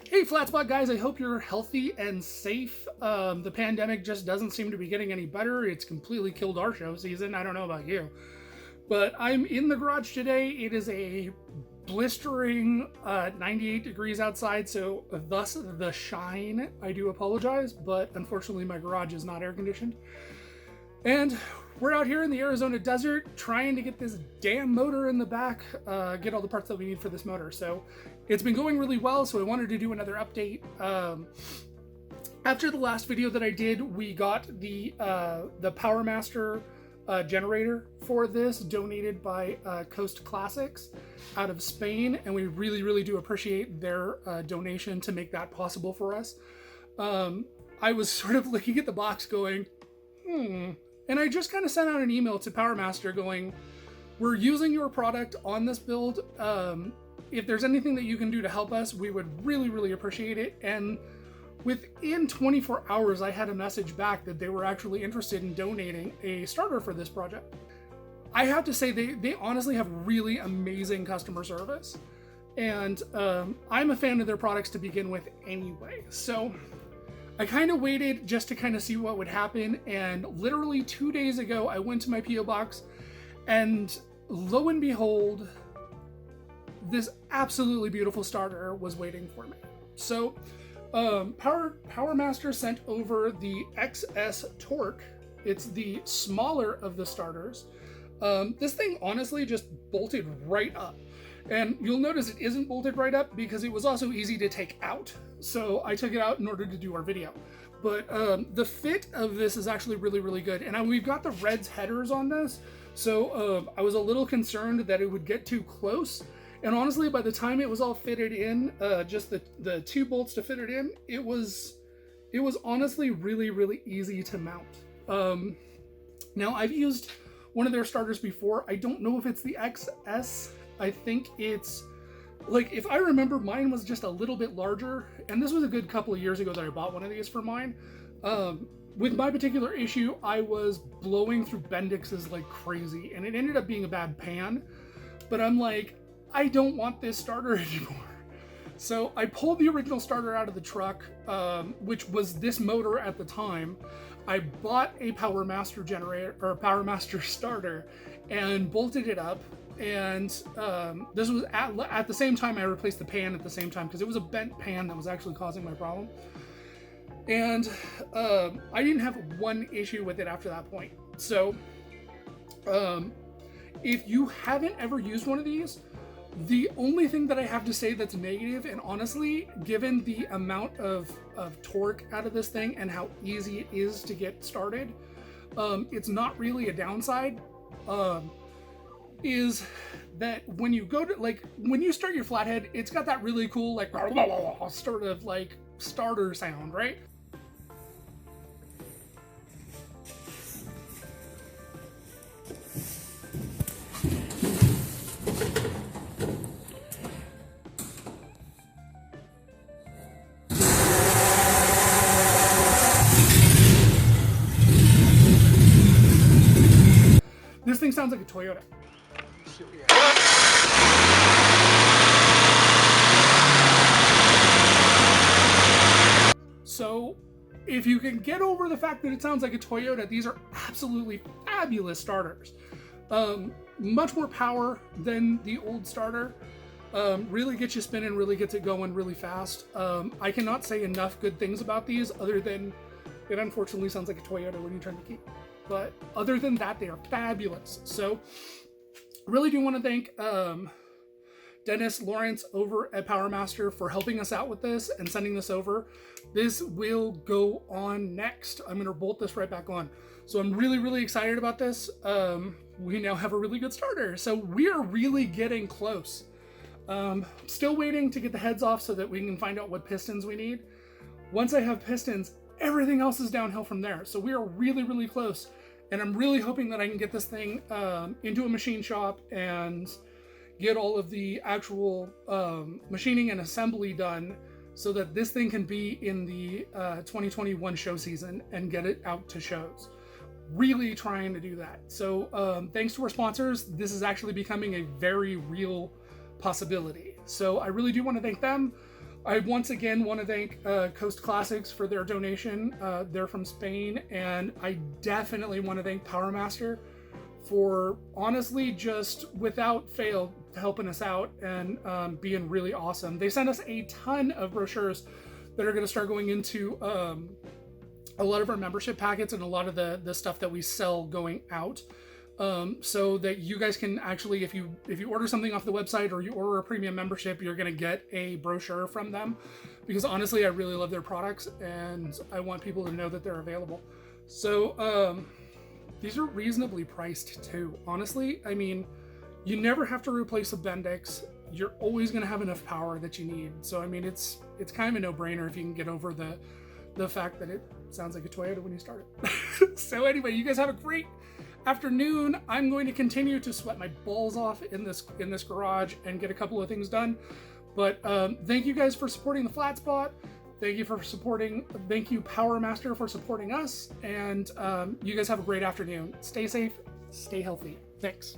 Hey Flatspot guys, I hope you're healthy and safe. The pandemic just doesn't seem to be getting any better. It's completely killed our show season. I don't know about you. But I'm in the garage today. It is a blistering 98 degrees outside, so thus the shine. I do apologize, but unfortunately my garage is not air conditioned. And we're out here in the Arizona desert trying to get this damn motor in the back, get all the parts that we need for this motor. So it's been going really well, so I wanted to do another update. After the last video that I did, we got the Powermaster generator for this donated by Coast Classics out of Spain, and we really do appreciate their donation to make that possible for us. I was sort of looking at the box going, and I just kind of sent out an email to Powermaster going, we're using your product on this build. If there's anything that you can do to help us, we would really appreciate it. And within 24 hours, I had a message back that they were actually interested in donating a starter for this project. I have to say, they honestly have really amazing customer service. And I'm a fan of their products to begin with anyway. So I kind of waited just to kind of see what would happen, and literally 2 days ago, I went to my P.O. box, and lo and behold, this absolutely beautiful starter was waiting for me. So, Powermaster sent over the XS Torque. It's the smaller of the starters. This thing honestly just bolted right up. And you'll notice it isn't bolted right up because it was also easy to take out. So I took it out in order to do our video. But the fit of this is actually really good. And we've got the Reds headers on this. So I was a little concerned that it would get too close. And honestly, by the time it was all fitted in, just the two bolts to fit it in, it was honestly really easy to mount. Now I've used one of their starters before. I don't know if it's the XS. I think it's, like, if I remember, mine was just a little bit larger, and this was a good couple of years ago that I bought one of these for mine. With my particular issue, I was blowing through Bendixes like crazy, and it ended up being a bad pan, but I'm like, I don't want this starter anymore. So I pulled the original starter out of the truck, which was this motor at the time. I bought a Powermaster generator, or Powermaster starter, and bolted it up. And this was at the same time I replaced the pan at the same time, because it was a bent pan that was actually causing my problem. And I didn't have one issue with it after that point. So if you haven't ever used one of these, the only thing that I have to say that's negative, and honestly, given the amount of torque out of this thing and how easy it is to get started, it's not really a downside. Is that when you go to, like, when you start your Flathead, it's got that really cool, like, sort of like starter sound, right? This thing sounds like a Toyota. So if you can get over the fact that it sounds like a Toyota, these are absolutely fabulous starters. Much more power than the old starter. Really gets you spinning, really gets it going really fast. I cannot say enough good things about these, other than it unfortunately sounds like a Toyota when you turn the key. But other than that, they are fabulous. So really do want to thank Dennis Lawrence over at Powermaster for helping us out with this and sending this over. This will go on next. I'm going to bolt this right back on. So I'm really excited about this. We now have a really good starter. So we are really getting close. Still waiting to get the heads off so that we can find out what pistons we need. Once I have pistons, everything else is downhill from there. So we are really close. And I'm really hoping that I can get this thing into a machine shop and get all of the actual machining and assembly done so that this thing can be in the 2021 show season and get it out to shows. Really trying to do that. So thanks to our sponsors, this is actually becoming a very real possibility. So I really do want to thank them. I once again want to thank Coast Classics for their donation. They're from Spain, and I definitely want to thank Powermaster for honestly just without fail helping us out and being really awesome. They sent us a ton of brochures that are going to start going into a lot of our membership packets and a lot of the stuff that we sell going out. So that you guys can actually, if you order something off the website or you order a premium membership, you're going to get a brochure from them, because honestly, I really love their products and I want people to know that they're available. So these are reasonably priced too. Honestly, I mean, you never have to replace a Bendix. You're always going to have enough power that you need. So I mean, it's kind of a no-brainer if you can get over the fact that it sounds like a Toyota when you start it. So anyway, you guys have a great afternoon. I'm going to continue to sweat my balls off in this garage and get a couple of things done. But thank you guys for supporting the Flat Spot. Thank you Powermaster for supporting us. And you guys have a great afternoon. Stay safe, stay healthy. Thanks.